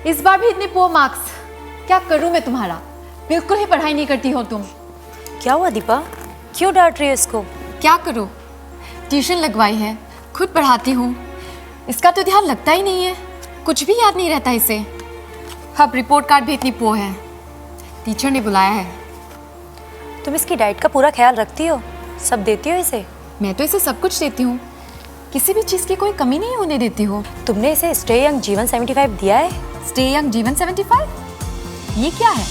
इस बार भी इतने पुअर मार्क्स। क्या करूं मैं तुम्हारा? बिल्कुल ही पढ़ाई नहीं करती हो तुम। क्या हुआ दीपा, क्यों डांट रही है इसको? क्या करूं, ट्यूशन लगवाई है, खुद पढ़ाती हूँ, इसका तो ध्यान लगता ही नहीं है, कुछ भी याद नहीं रहता इसे। अब रिपोर्ट कार्ड भी इतनी पुअर है, टीचर ने बुलाया है। तुम इसकी डाइट का पूरा ख्याल रखती हो, सब देती हो इसे? मैं तो इसे सब कुछ देती हूँ, किसी भी चीज़ की कोई कमी नहीं होने देती हूँ। तुमने इसे स्टे यंग जीवन 75 दिया है? Stay young Jeevan 75? ये क्या है?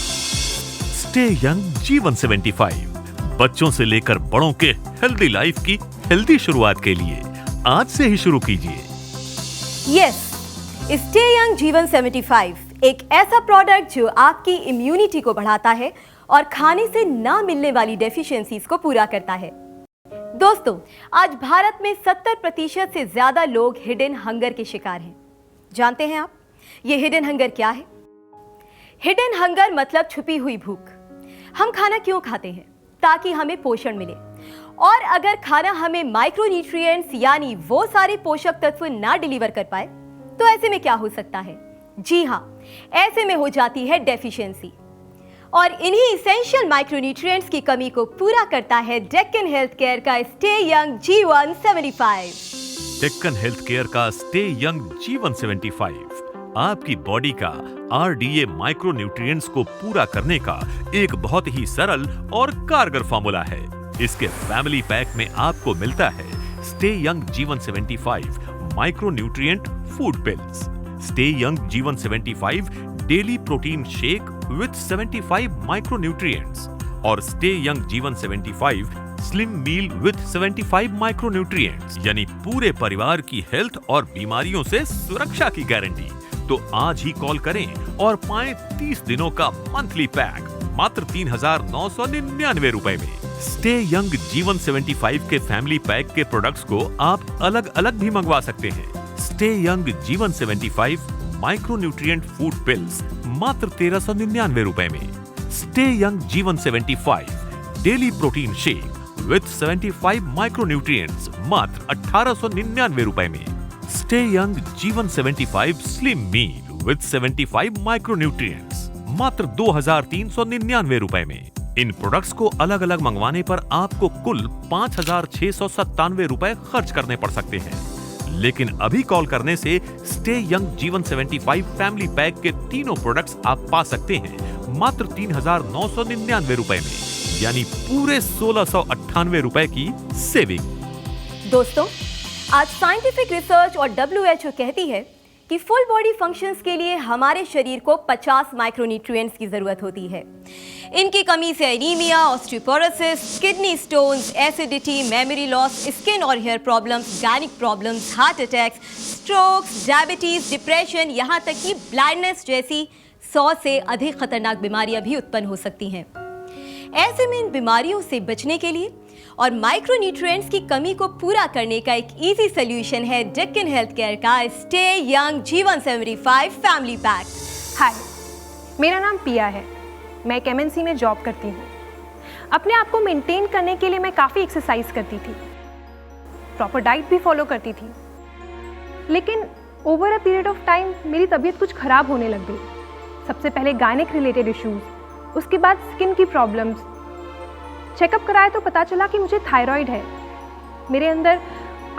स्टे यंग जीवन 75 बच्चों से लेकर बड़ों के हेल्दी लाइफ की हेल्दी शुरुआत के लिए आज से ही शुरू कीजिए। यस, स्टे यंग जीवन 75 एक ऐसा प्रोडक्ट जो आपकी इम्यूनिटी को बढ़ाता है और खाने से ना मिलने वाली डेफिशिएंसीज को पूरा करता है। दोस्तों, आज भारत में 70% से ज्यादा लोग हिडन हंगर के शिकार हैं। जानते हैं आप ये हिडन हंगर क्या है? हिडन हंगर मतलब छुपी हुई भूख। हम खाना क्यों खाते हैं? ताकि हमें पोषण मिले, और अगर खाना हमें माइक्रोन्यूट्रिएंट्स यानी वो सारे पोषक तत्व ना डिलीवर कर पाए तो ऐसे में क्या हो सकता है? जी हाँ, ऐसे में हो जाती है डेफिशिएंसी, और इन्हीं इसेंशियल माइक्रोन्यूट्रिएंट्स की कमी को पूरा करता है डेक्कन हेल्थ केयर का stay young Jeevan 75। Deccan health care का स्टे यंग जीवन 75 आपकी बॉडी का RDA माइक्रो न्यूट्रिएंट्स को पूरा करने का एक बहुत ही सरल और कारगर फॉर्मूला है। इसके फैमिली पैक में आपको मिलता है stay young Jeevan 75 micro nutrient food pills, stay young Jeevan 75 daily protein shake with 75 micro nutrients और stay young Jeevan 75 slim meal with 75 micro nutrients, यानी पूरे परिवार की हेल्थ और बीमारियों से सुरक्षा की गारंटी। तो आज ही कॉल करें और पाएं 30 दिनों का मंथली पैक मात्र 3,999 रुपए में। स्टे यंग जीवन 75 के फैमिली पैक के प्रोडक्ट्स को आप अलग अलग भी मंगवा सकते हैं। Stay young Jeevan 75 micro nutrient food pills मात्र 1,399 रुपए में। Stay young Jeevan 75 daily protein shake with 75 micro nutrients मात्र 1,899 रुपए में। Stay young Jeevan 75 slim meal with 75 micro nutrients मात्र 2,399 रुपए में। इन प्रोडक्ट्स को अलग अलग मंगवाने पर आपको कुल 5,697 रुपए खर्च करने पड़ सकते हैं, लेकिन अभी कॉल करने से stay young Jeevan 75 family pack के तीनों प्रोडक्ट्स आप पा सकते हैं मात्र 3,999 रुपए में, यानी पूरे 1,698 रुपए की सेविंग। दोस्तों, आज साइंटिफिक रिसर्च और WHO कहती है कि फुल बॉडी फंक्शंस के लिए हमारे शरीर को 50 माइक्रोन्यूट्रिएंट्स की जरूरत होती है। इनकी कमी से anaemia, osteoporosis, kidney stones, acidity, memory loss, skin और hair problems, gynaec problems, heart attacks, strokes, diabetes, depression, यहाँ तक कि ब्लाइंडनेस जैसी 100 से अधिक खतरनाक बीमारियां भी उत्पन्न हो सकती हैं। ऐसे में इन बीमारियों से बचने के लिए और माइक्रोन्यूट्रिएंट्स की कमी को पूरा करने का एक इजी सॉल्यूशन है डेक्कन हेल्थ केयर का stay young Jeevan 75 family pack. हाय, मेरा नाम पिया है। मैं एक MNC में जॉब करती हूँ। अपने आप को मेंटेन करने के लिए मैं काफ़ी एक्सरसाइज करती थी, प्रॉपर डाइट भी फॉलो करती थी, लेकिन over a period of time मेरी तबीयत कुछ ख़राब होने लग गई। सबसे पहले गायनिक रिलेटेड इश्यूज़, उसके बाद स्किन की प्रॉब्लम्स। चेकअप कराया तो पता चला कि मुझे थायराइड है। मेरे अंदर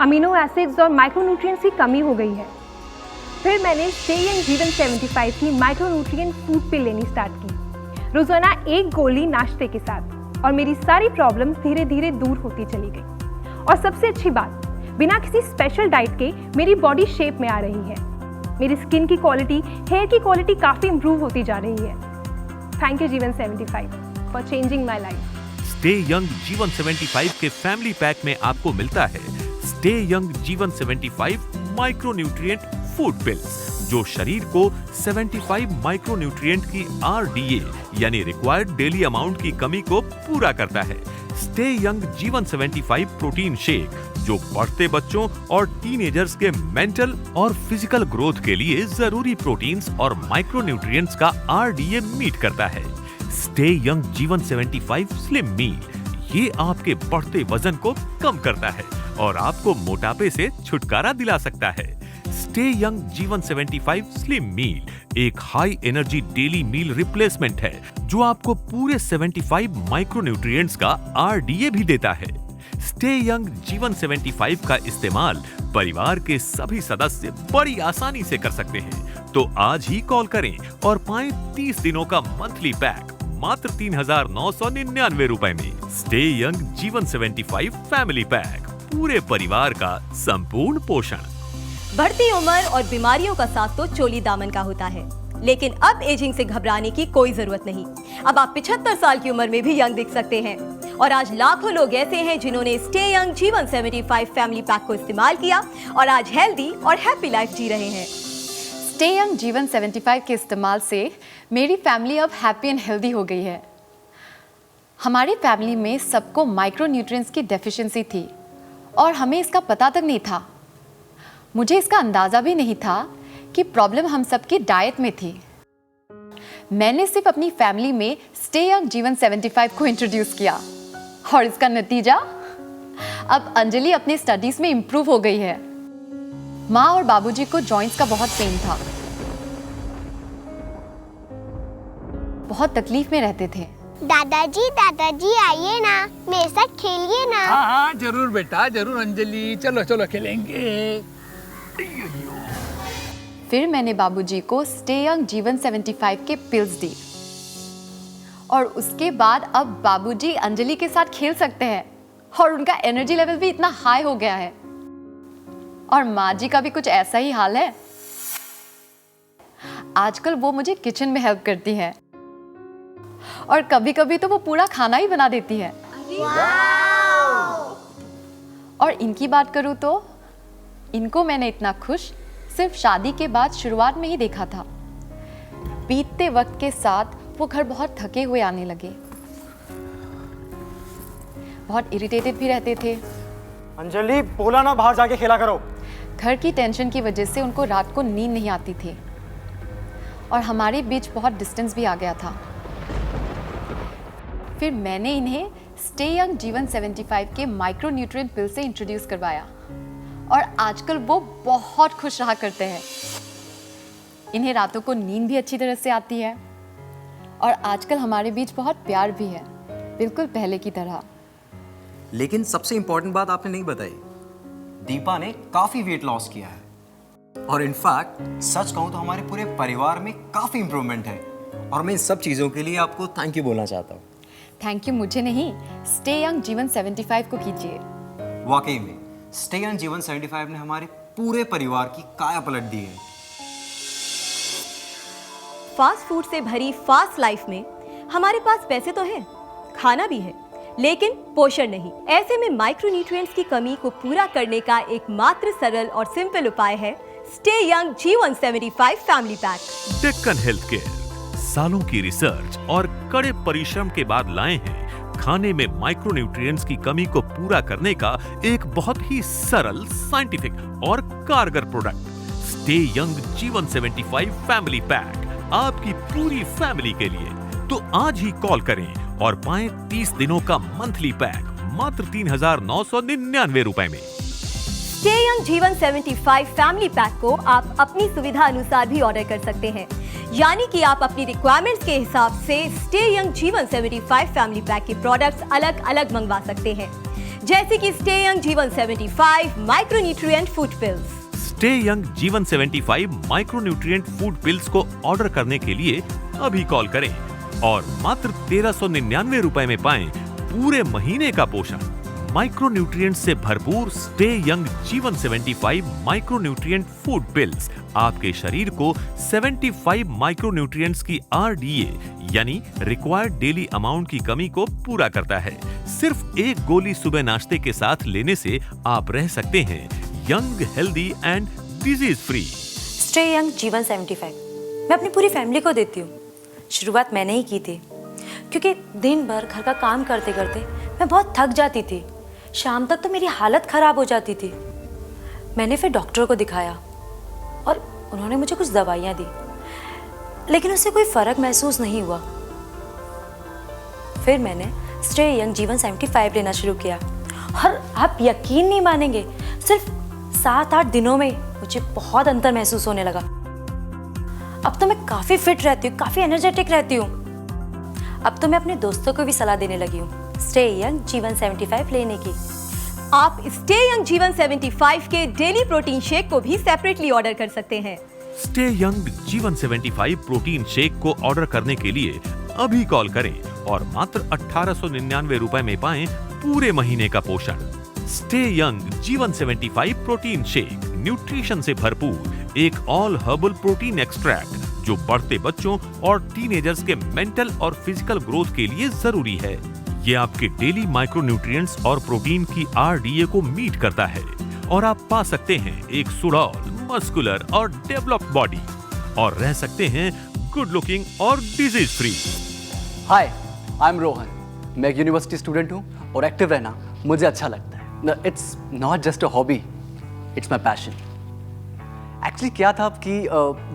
अमीनो एसिड्स और माइक्रोन्यूट्रिएंट्स की कमी हो गई है। फिर मैंने स्टे यंग जीवन 75 की माइक्रोन्यूट्रिएंट फूड पिल लेनी स्टार्ट की, रोज़ाना एक गोली नाश्ते के साथ, और मेरी सारी प्रॉब्लम्स धीरे धीरे दूर होती चली गई। और सबसे अच्छी बात, बिना किसी स्पेशल डाइट के मेरी बॉडी शेप में आ रही है। मेरी स्किन की क्वालिटी, हेयर की क्वालिटी काफ़ी इंप्रूव होती जा रही है। थैंक यू जीवन 75 for changing my life. Stay young Jeevan 75 के फैमिली पैक में आपको मिलता है stay young Jeevan 75 micro nutrient food pills, जो शरीर को 75 माइक्रो न्यूट्रिएंट की RDA यानी रिक्वायर्ड डेली अमाउंट की कमी को पूरा करता है। Stay young Jeevan 75 protein shake, जो बढ़ते बच्चों और टीनेजर्स के मेंटल और फिजिकल ग्रोथ के लिए जरूरी प्रोटीन्स और माइक्रो न्यूट्रिएंट्स का RDA मीट करता है। स्टे यंग जीवन 75 स्लिम मील, ये आपके बढ़ते वजन को कम करता है और आपको मोटापे से छुटकारा दिला सकता है। Stay young Jeevan 75 slim meal एक high energy daily meal replacement है जो आपको पूरे 75 माइक्रोन्यूट्रिएंट्स का आरडीए भी देता है। स्टे यंग जीवन 75 का इस्तेमाल परिवार के सभी सदस्य बड़ी आसानी से कर सकते हैं। तो आज ही कॉल करें और पाएं 30 दिनों का मंथली पैक मात्र 3,999 रुपए में। Stay young Jeevan 75 family pack, पूरे परिवार का संपूर्ण पोषण। बढ़ती उम्र और बीमारियों का साथ तो चोली दामन का होता है, लेकिन अब एजिंग से घबराने की कोई जरूरत नहीं। अब आप 75 साल की उम्र में भी यंग दिख सकते हैं। और आज लाखों लोग ऐसे हैं जिन्होंने stay young Jeevan 75 family pack को इस्तेमाल किया और आज हेल्दी और हैप्पी लाइफ जी रहे हैं। स्टे यंग जीवन 75 के इस्तेमाल से मेरी फैमिली अब हैप्पी एंड हेल्दी हो गई है। हमारी फैमिली में सबको माइक्रोन्यूट्रिएंट्स की डेफिशिएंसी थी और हमें इसका पता तक नहीं था। मुझे इसका अंदाज़ा भी नहीं था कि प्रॉब्लम हम सबकी डाइट में थी। मैंने सिर्फ अपनी फैमिली में स्टे यंग जीवन 75 को इंट्रोड्यूस किया और इसका नतीजा, अब अंजलि अपने स्टडीज में इंप्रूव हो गई है। माँ और बाबूजी को जॉइंट्स का बहुत पेन था, बहुत तकलीफ में रहते थे। दादाजी आइए ना, मेरे साथ खेलिए ना। हाँ जरूर बेटा जरूर अंजलि, चलो चलो खेलेंगे। फिर मैंने बाबूजी को स्टे यंग जीवन 75 के पिल्स दी और उसके बाद अब बाबूजी अंजलि के साथ खेल सकते हैं और उनका एनर्जी लेवल भी इतना हाई हो गया है। और माँ जी का भी कुछ ऐसा ही हाल है। आजकल वो मुझे किचन में हेल्प करती है और कभी कभी तो वो पूरा खाना ही बना देती है। और इनकी बात करूँ तो इनको मैंने इतना खुश सिर्फ शादी के बाद शुरुआत में ही देखा था। बीतते वक्त के साथ वो घर बहुत थके हुए आने लगे, बहुत इरिटेटेड भी रहते थे। अंजलि बोला ना बाहर जाके खेला करो। घर की टेंशन की वजह से उनको रात को नींद नहीं आती थी और हमारे बीच बहुत डिस्टेंस भी आ गया था। फिर मैंने इन्हें स्टे यंग जीवन 75 के माइक्रोन्यूट्रिएंट पिल से इंट्रोड्यूस करवाया और आजकल वो बहुत खुश रहा करते हैं। इन्हें रातों को नींद भी अच्छी तरह से आती है और आजकल हमारे बीच बहुत प्यार भी है, बिल्कुल पहले की तरह। लेकिन सबसे इंपॉर्टेंट बात आपने नहीं बताई, दीपा ने काफी वेट लॉस किया है और इनफैक्ट सच कहूं तो हमारे पूरे परिवार में काफी इंप्रूवमेंट है और मैं इन सब चीजों के लिए आपको थैंक यू बोलना चाहता हूँ। थैंक यू मुझे नहीं, स्टे यंग जीवन 75 को कीजिए। वाकई में स्टे यंग जीवन 75 ने हमारे पूरे परिवार की काया पलट दी है। फास्ट फूड से भरी फास्ट लाइफ में हमारे पास पैसे तो हैं, खाना भी है, लेकिन पोषण नहीं। ऐसे में माइक्रोन्यूट्रिएंट्स की कमी को पूरा करने का एकमात्र सरल और सिंपल उपाय है stay young Jeevan 75 family pack. Deccan health care सालों की रिसर्च और कड़े परिश्रम के बाद लाए हैं खाने में माइक्रोन्यूट्रिएंट्स की कमी को पूरा करने का एक बहुत ही सरल, साइंटिफिक और कारगर product stay young Jeevan 75 family pack, आपकी पूरी फैमिली के लिए। तो आज ही कॉल करें और पाएं 30 दिनों का मंथली पैक मात्र 3,999 रुपए में। Stay young Jeevan 75 family pack को आप अपनी सुविधा अनुसार भी ऑर्डर कर सकते हैं, यानी कि आप अपनी रिक्वायरमेंट्स के हिसाब से stay young Jeevan 75 family pack के प्रोडक्ट्स अलग अलग मंगवा सकते हैं, जैसे कि stay young Jeevan 75 micronutrient food pills. Stay young Jeevan 75 micronutrient food pills को ऑर्डर करने के लिए अभी कॉल करें और मात्र 1,399 रुपए में पाएं पूरे महीने का पोषण। माइक्रोन्यूट्रिएंट से भरपूर stay young Jeevan 75 micronutrient food pills आपके शरीर को 75 माइक्रोन्यूट्रिएंट्स की आरडीए यानी रिक्वायर्ड डेली अमाउंट की कमी को पूरा करता है। सिर्फ एक गोली सुबह नाश्ते के साथ लेने से आप रह सकते हैं young, healthy and disease free. Stay young Jeevan 75 मैं अपनी पूरी फैमिली को देती हूँ। शुरुआत मैंने ही की थी क्योंकि दिन भर घर का काम करते करते मैं बहुत थक जाती थी। शाम तक तो मेरी हालत ख़राब हो जाती थी। मैंने फिर डॉक्टर को दिखाया और उन्होंने मुझे कुछ दवाइयाँ दी, लेकिन उससे कोई फ़र्क महसूस नहीं हुआ। फिर मैंने स्टे यंग जीवन 75 लेना शुरू किया और आप यकीन नहीं मानेंगे, सिर्फ 7-8 दिनों में मुझे बहुत अंतर महसूस होने लगा। अब तो मैं काफ़ी फिट रहती हूँ, काफ़ी एनर्जेटिक रहती हूँ। अब तो मैं अपने दोस्तों को भी सलाह देने लगी हूँ स्टे यंग जीवन 75 लेने की। आप स्टे यंग जीवन 75 के डेली प्रोटीन शेक को भी सेपरेटली ऑर्डर कर सकते हैं। Stay young Jeevan 75 protein shake को ऑर्डर करने के लिए अभी कॉल करें और मात्र 1899 रुपए में पाएं पूरे महीने का पोषण। Stay young Jeevan 75 protein shake nutrition से भरपूर एक ऑल हर्बल प्रोटीन एक्सट्रैक्ट जो बढ़ते बच्चों और टीनेजर्स के मेंटल और फिजिकल ग्रोथ के लिए जरूरी है। ये आपके डेली माइक्रोन्यूट्रिएंट्स और प्रोटीन की आरडीए को मीट करता है और आप पा सकते हैं एक सुडौल, मस्कुलर और डेवलप्ड बॉडी और रह सकते हैं गुड लुकिंग और disease free. Hi, I am Rohan. मैं एक यूनिवर्सिटी स्टूडेंट हूँ और एक्टिव रहना मुझे अच्छा लगता है। It's not just a hobby, it's my passion. Actually क्या था कि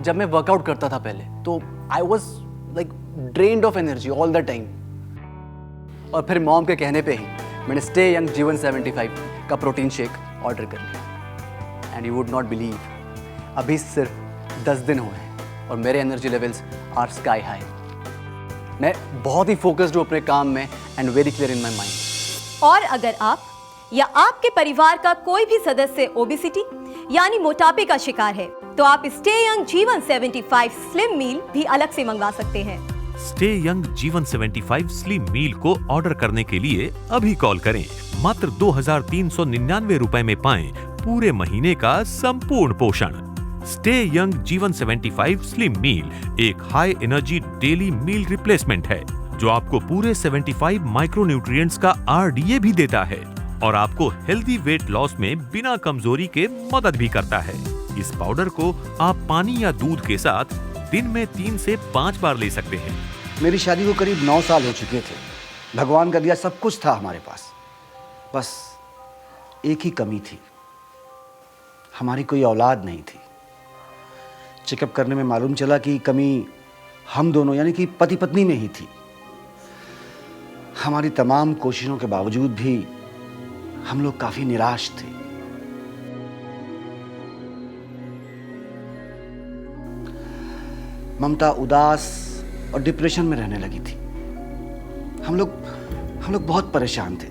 जब मैं वर्कआउट करता था पहले तो I was like drained of energy all the time. और फिर मॉम के कहने पे ही मैंने स्टे यंग जीवन 75 का प्रोटीन शेक ऑर्डर कर लिया। And you would not believe, अभी सिर्फ 10 दिन हुए हैं और मेरे energy levels are sky high. मैं बहुत ही फोकस्ड हूँ अपने काम में and very clear in my mind. और अगर आप या आपके परिवार का कोई भी सदस्य ओबेसिटी यानी मोटापे का शिकार है तो आप स्टे यंग जीवन 75 स्लिम मील भी अलग से मंगवा सकते हैं। स्टे यंग जीवन 75 स्लिम मील को ऑर्डर करने के लिए अभी कॉल करें। मात्र 2399 रुपए में पाएं पूरे महीने का संपूर्ण पोषण। Stay young Jeevan 75 slim meal एक high energy daily meal replacement है जो आपको पूरे 75 माइक्रोन्यूट्रिएंट्स का आरडीए भी देता है और आपको हेल्दी वेट लॉस में बिना कमजोरी के मदद भी करता है। इस पाउडर को आप पानी या दूध के साथ दिन में 3 से 5 बार ले सकते हैं। मेरी शादी को करीब 9 साल हो चुके थे। भगवान का दिया सब कुछ था हमारे पास, बस एक ही कमी थी, हमारी कोई औलाद नहीं थी। चेकअप करने में मालूम चला कि कमी हम दोनों यानी कि पति पत्नी में ही थी। हमारी तमाम कोशिशों के बावजूद भी हम लोग काफी निराश थे। ममता उदास और डिप्रेशन में रहने लगी थी। हम लोग बहुत परेशान थे।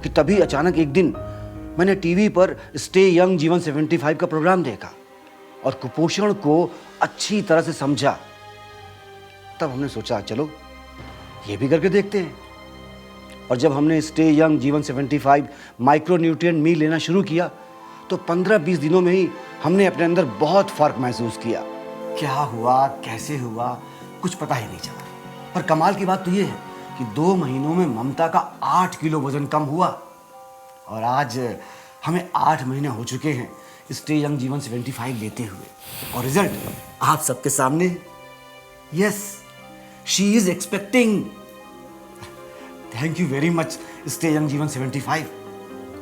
कि तभी अचानक एक दिन मैंने टीवी पर स्टे यंग जीवन 75 का प्रोग्राम देखा और कुपोषण को अच्छी तरह से समझा। तब हमने सोचा चलो ये भी करके देखते हैं। और जब हमने स्टे यंग जीवन 75 माइक्रोन्यूट्रिएंट मील लेना शुरू किया तो 15-20 दिनों में ही हमने अपने अंदर बहुत फर्क महसूस किया। क्या हुआ, कैसे हुआ, कुछ पता ही नहीं चला। पर कमाल की बात तो ये है कि 2 महीनों में ममता का 8 किलो वजन कम हुआ और आज हमें 8 महीने हो चुके हैं स्टे यंग जीवन 75 लेते हुए और रिजल्ट आप सबके सामने। Yes, she is expecting. Thank you very much stay young Jeevan 75,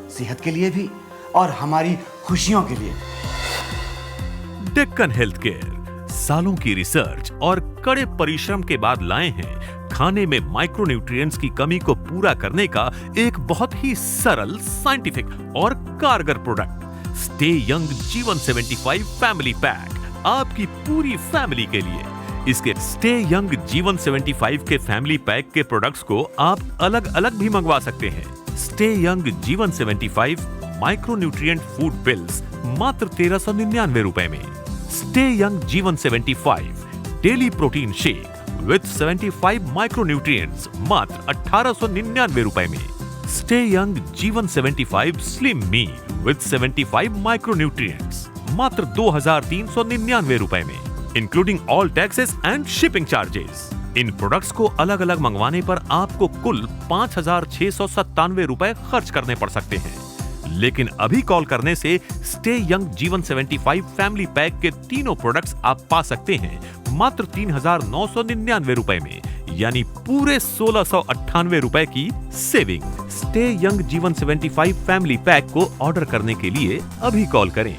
सेहत के लिए भी और हमारी खुशियों के लिए। डेक्कन हेल्थ केयर सालों की रिसर्च और कड़े परिश्रम के बाद लाए हैं खाने में माइक्रोन्यूट्रिएंट्स की कमी को पूरा करने का एक बहुत ही सरल, साइंटिफिक और कारगर product stay young Jeevan 75 family pack आपकी पूरी फैमिली के लिए। इसके स्टे यंग जीवन 75 के फैमिली पैक के प्रोडक्ट्स को आप अलग अलग भी मंगवा सकते हैं। Stay young Jeevan 75 micronutrient food pills मात्र 1399 रुपए में। Stay young Jeevan 75 daily protein shake with 75 micronutrients मात्र 1899 रुपए में। Stay young Jeevan 75 slim meal with 75 micronutrients मात्र 2399 रुपए में, including all taxes and shipping charges. In products को अलग अलग मंगवाने पर आपको कुल 5697 रुपए खर्च करने पड़ सकते हैं। लेकिन अभी कॉल करने से stay young Jeevan 75 family pack के तीनों प्रोडक्ट्स आप पा सकते हैं मात्र 3999 रुपए में, यानी पूरे 1698 रुपए की saving. Stay young Jeevan 75 family pack को ऑर्डर करने के लिए अभी कॉल करें